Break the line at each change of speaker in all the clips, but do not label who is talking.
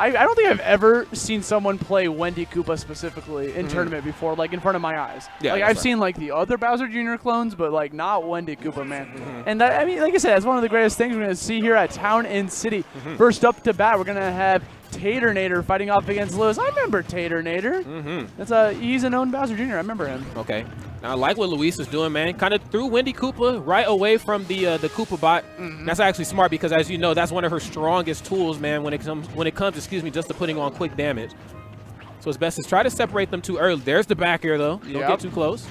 I don't think I've ever seen someone play Wendy Koopa specifically in tournament before, like in front of my eyes.
Yeah,
like I've seen like the other Bowser Jr. clones, but like not Wendy Koopa, man. And that, I mean, like I said, that's one of the greatest things we're gonna see here at Town and City. First up to bat, we're gonna have Taternator fighting off against Lewis. I remember Taternator. He's a known Bowser Jr. I remember him.
Okay. Now, I like what Luis is doing, man. Kind of threw Wendy Koopa right away from the Koopa bot. That's actually smart because, as you know, that's one of her strongest tools, man. When it comes, excuse me, just to putting on quick damage. So it's best to try to separate them too early. There's the back air though. Don't get too close.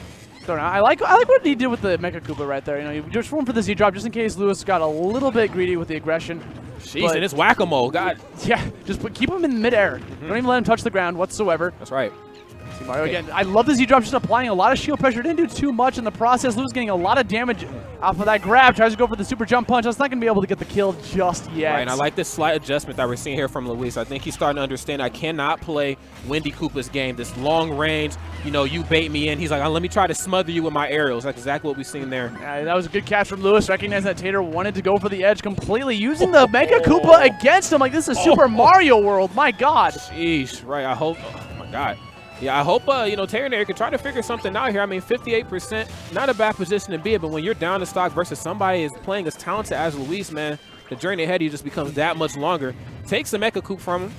I like what he did with the Mecha Koopa right there. You know, he just went for the Z drop just in case Lewis got a little bit greedy with the aggression.
Jeez, and it's whack-a-mole. God.
Yeah, just keep him in midair. Don't even let him touch the ground whatsoever.
That's right.
See Mario again. I love the Z drop, just applying a lot of shield pressure. Didn't do too much in the process. Lewis getting a lot of damage off of that grab. Tries to go for the super jump punch. That's not going to be able to get the kill just yet.
Right, and I like this slight adjustment that we're seeing here from Luis. I think he's starting to understand I cannot play Wendy Koopa's game. This long range, you know, you bait me in. He's like, let me try to smother you with my aerials. That's exactly what we've seen there.
Yeah, that was a good catch from Lewis, recognizing that Tater wanted to go for the edge completely, using the Mega Koopa against him. Like, this is Super Mario World. My God.
Sheesh. Right, I hope. Oh, my God. Yeah, I hope, you know, Taternator can try to figure something out here. I mean, 58%, not a bad position to be in, but when you're down to stock versus somebody is playing as talented as Luis, man, the journey ahead of you just becomes that much longer. Takes the Mecha Koop from him.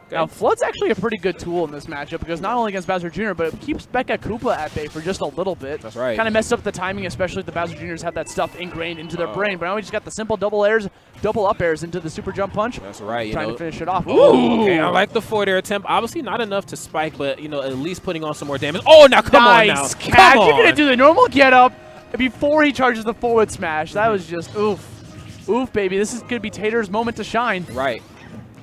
Okay.
Now, Flood's actually a pretty good tool in this matchup because not only against Bowser Jr., but it keeps Mecha Koopa at bay for just a little bit.
That's right.
Kind of messed up the timing, especially if the Bowser Jr.'s have that stuff ingrained into their brain. But now we just got the simple double up airs into the super jump punch.
That's right.
Trying to finish it off.
Ooh. Okay, I like the forward air attempt. Obviously not enough to spike, but, you know, at least putting on some more damage. Oh, now come on now.
Nice catch. You're going to do the normal get up before he charges the forward smash. That was just oof. Oof, baby. This is going to be Tater's moment to shine.
Right.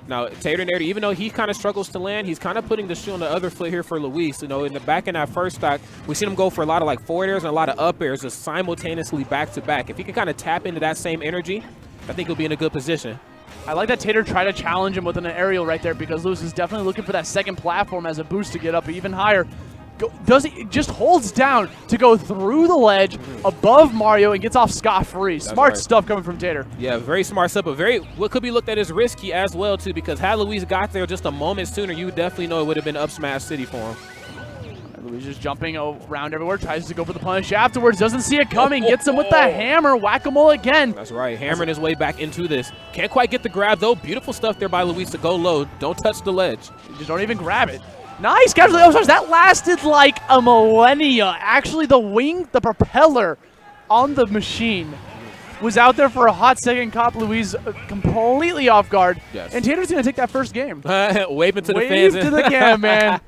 Now, Taternator, even though he kind of struggles to land, he's kind of putting the shoe on the other foot here for Luis. You know, in the back in that first stock, we've seen him go for a lot of like forward airs and a lot of up airs just simultaneously back to back. If he can kind of tap into that same energy, I think he'll be in a good position.
I like that Tater tried to challenge him with an aerial right there because Lewis is definitely looking for that second platform as a boost to get up even higher. Just holds down to go through the ledge above Mario and gets off scot-free. Smart stuff coming from Tater.
Yeah, very smart stuff, but what could be looked at as risky as well, too, because had Luis got there just a moment sooner, you would definitely know it would have been up smash city for him.
Luis just jumping around everywhere, tries to go for the punish afterwards, doesn't see it coming, gets him with the hammer, whack-a-mole again.
That's right, hammering his way back into this. Can't quite get the grab, though. Beautiful stuff there by Luis to go low. Don't touch the ledge.
You just don't even grab it. Nice catch. That lasted like a millennia. Actually, the propeller on the machine was out there for a hot second. Caught Luis completely off guard.
Yes.
And Tater's going to take that first game.
Waving to the fans.
Wave to the cam, man.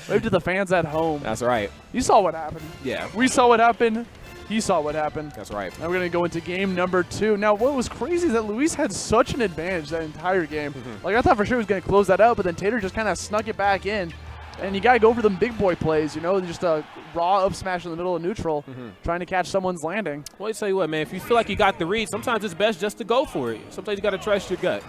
Wave to the fans at home.
That's right.
You saw what happened.
Yeah.
We saw what happened. He saw what happened.
That's right.
Now we're going to go into game number 2. Now, what was crazy is that Luis had such an advantage that entire game. Like, I thought for sure he was going to close that out, but then Tater just kind of snuck it back in. And you got to go for them big boy plays, you know, just a raw up smash in the middle of neutral, trying to catch someone's landing.
Well, I tell you what, man, if you feel like you got the read, sometimes it's best just to go for it. Sometimes you got to trust your gut.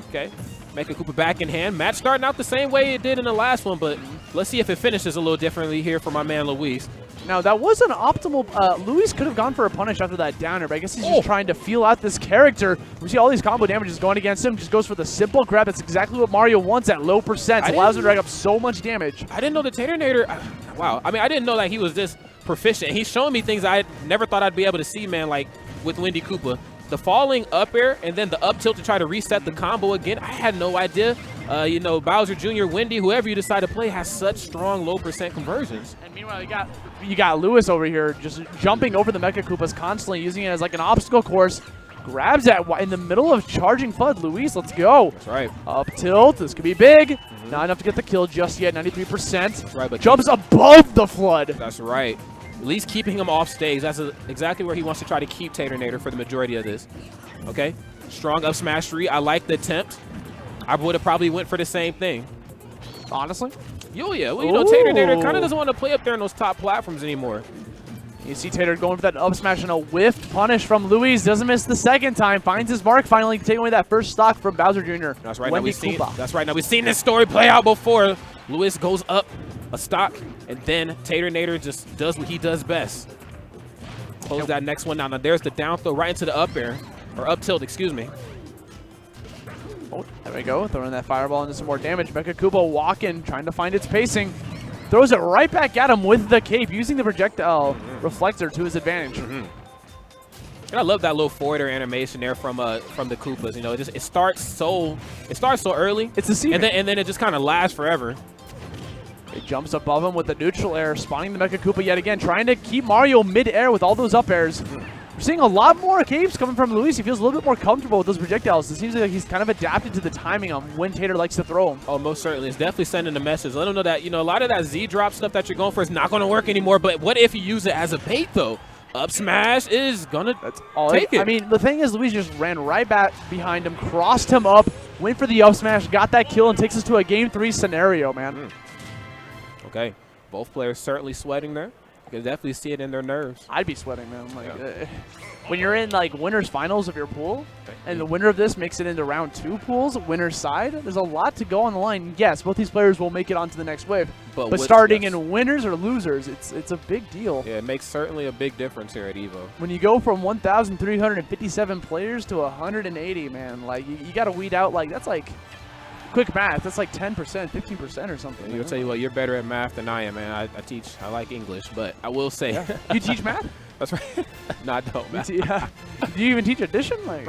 Okay. Mecha Koopa back in hand. Match starting out the same way it did in the last one, but let's see if it finishes a little differently here for my man Luis.
Now, that was an optimal. Luis could have gone for a punish after that downer, but I guess he's just trying to feel out this character. We see all these combo damages going against him. Just goes for the simple grab. That's exactly what Mario wants at low percent. Allows him to rack up so much damage.
I didn't know the Taternator. Wow. I mean, I didn't know that he was this proficient. He's showing me things I never thought I'd be able to see, man, like with Wendy Koopa. The falling up air and then the up tilt to try to reset the combo again. I had no idea. You know, Bowser Jr., Wendy, whoever you decide to play has such strong low percent conversions.
And meanwhile, you got Lewis over here just jumping over the Mecha Koopas constantly, using it as like an obstacle course. Grabs that in the middle of charging FUD. Luis, let's go.
That's right.
Up tilt. This could be big. Not enough to get the kill just yet. 93%.
That's right, but
jumps above the flood.
That's right. At least keeping him off stage. That's exactly where he wants to try to keep Taternator for the majority of this. Okay. Strong up smash 3. I like the attempt. I would have probably went for the same thing.
Honestly?
Yo, yeah. Well, you know, Taternator kind of doesn't want to play up there on those top platforms anymore.
You see Tater going for that up smash and a whiffed punish from Luis. Doesn't miss the second time. Finds his mark finally, taking away that first stock from Bowser Jr.
That's right. Now we've seen this story play out before. Luis goes up a stock, and then Taternator just does what he does best. Close that next one down. Now there's the down throw right into the up air, or up tilt, excuse me.
Oh, there we go. Throwing that fireball into some more damage. Mecha Koopa walking, trying to find its pacing. Throws it right back at him with the cape, using the projectile reflector to his advantage.
And I love that little forward air animation there from the Koopas. You know, it starts so early.
It's deceiving.
And then it just kind of lasts forever.
It jumps above him with the neutral air, spawning the Mecha Koopa yet again, trying to keep Mario mid-air with all those up airs. We're seeing a lot more capes coming from Luis. He feels a little bit more comfortable with those projectiles. It seems like he's kind of adapted to the timing on when Tater likes to throw them.
Oh, most certainly. It's definitely sending a message. Let him know that, you know, a lot of that Z-drop stuff that you're going for is not going to work anymore. But what if you use it as a bait, though? Up smash is going to take it.
I mean, the thing is, Luis just ran right back behind him, crossed him up, went for the up smash, got that kill, and takes us to a Game 3 scenario, man.
Okay. Both players certainly sweating there. You can definitely see it in their nerves.
I'd be sweating, man. Like, when you're in like winners finals of your pool, and the winner of this makes it into round 2 pools, winner's side, there's a lot to go on the line. Yes, both these players will make it onto the next wave, but starting in winners or losers, it's a big deal.
Yeah, it makes certainly a big difference here at EVO.
When you go from 1,357 players to 180, man, like you got to weed out, like that's like quick math. That's like 10%, 15% or something.
I'll tell you what, you're better at math than I am, man. I like English, but I will say.
Yeah. You teach math?
That's right. No, I don't.
Do you even teach addition? Like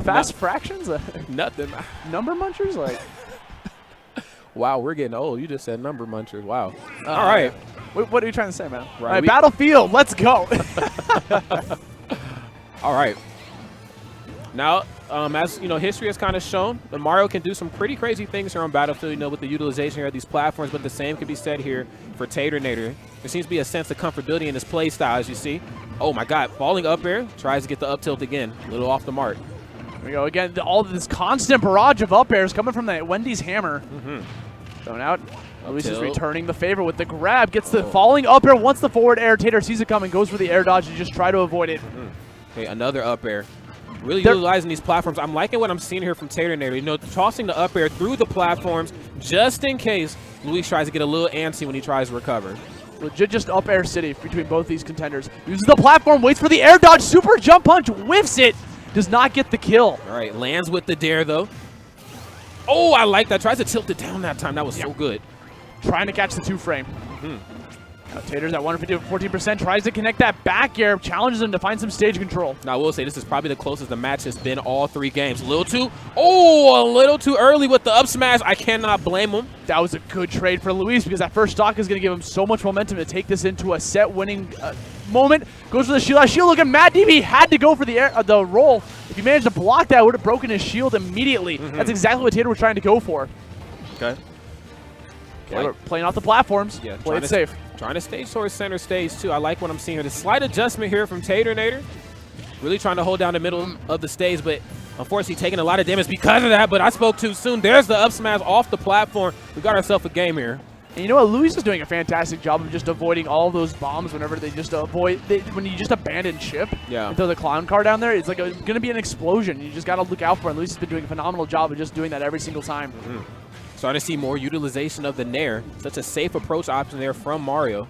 fast fractions?
Nothing.
Number munchers? Like.
Wow, we're getting old. You just said number munchers. Wow. All right.
What are you trying to say, man?
Right,
all right, Battlefield, let's go.
All right. Now, as you know, history has kind of shown that Mario can do some pretty crazy things here on Battlefield, you know, with the utilization here of these platforms, but the same can be said here for Taternator. There seems to be a sense of comfortability in his play style, as you see. Oh my God, falling up air, tries to get the up tilt again, a little off the mark.
Here we go again, all this constant barrage of up airs coming from that Wendy's hammer. Thrown out. Luis is returning the favor with the grab, gets the falling up air, wants the forward air. Tater sees it coming, goes for the air dodge to just try to avoid it.
Okay, another up air. Really utilizing these platforms. I'm liking what I'm seeing here from Taternator. You know, tossing the up air through the platforms just in case Luis tries to get a little antsy when he tries to recover.
Legit just up air city between both these contenders. Uses the platform, waits for the air dodge, super jump punch, whiffs it, does not get the kill.
All right, lands with the dare though. Oh, I like that. Tries to tilt it down that time. That was so good.
Trying to catch the 2-frame. Now Tater's at 114%, tries to connect that back air, challenges him to find some stage control.
Now, I will say this is probably the closest the match has been all 3 games. A little too early with the up smash. I cannot blame him.
That was a good trade for Luis because that first stock is going to give him so much momentum to take this into a set-winning moment. Goes for the shield. Shield looking mad deep. He had to go for the roll. If he managed to block that, would have broken his shield immediately. That's exactly what Tater was trying to go for.
Okay.
We're playing off the platforms.
Yeah,
play it safe.
Trying to stage towards center stage, too. I like what I'm seeing here. The slight adjustment here from Taternator. Really trying to hold down the middle of the stage, but unfortunately taking a lot of damage because of that, but I spoke too soon. There's the up smash off the platform. We got ourselves a game here.
And you know what? Luis is doing a fantastic job of just avoiding all those bombs whenever they just when you just abandon ship and throw the clown car down there, it's like going to be an explosion. You just got to look out for it. And Luis has been doing a phenomenal job of just doing that every single time.
Starting to see more utilization of the Nair. Such a safe approach option there from Mario.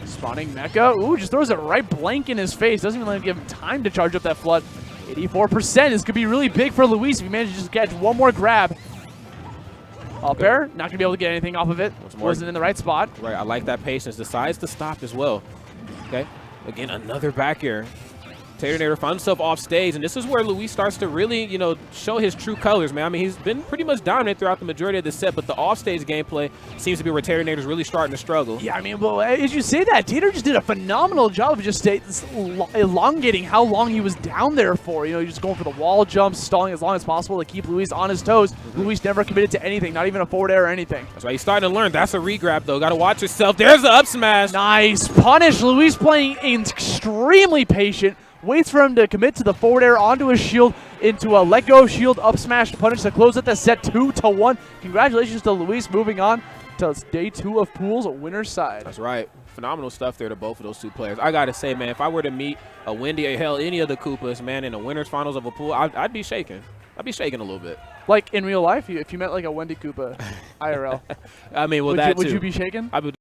Spawning Mecha. Ooh, just throws it right blank in his face. Doesn't even let him give him time to charge up that flood. 84%. This could be really big for Luis if he manages to just catch one more grab. Up air. Not going to be able to get anything off of it. Wasn't in the right spot.
Right, I like that patience. Decides to stop as well. Okay. Again, another back air. Taternator found himself off stage, and this is where Luis starts to really, you know, show his true colors, man. I mean, he's been pretty much dominant throughout the majority of the set, but the off-stage gameplay seems to be where Taternator's really starting to struggle.
Yeah, I mean, well, as you say that, Tater just did a phenomenal job of just elongating how long he was down there for. You know, just going for the wall jumps, stalling as long as possible to keep Luis on his toes. Luis never committed to anything, not even a forward air or anything.
That's right. He's starting to learn. That's a regrab, though. Got to watch yourself. There's the up smash.
Nice punish. Luis playing extremely patient. Waits for him to commit to the forward air onto his shield into a let go shield up smash punish to close at the set 2-1. Congratulations to Luis moving on to day 2 of pools, winner's side.
That's right. Phenomenal stuff there to both of those 2 players. I got to say, man, if I were to meet a Wendy or hell any of the Koopas, man, in the winner's finals of a pool, I'd be shaking. I'd be shaking a little bit.
Like in real life, if you met like a Wendy Koopa IRL,
I mean, well,
would you be shaking?
I would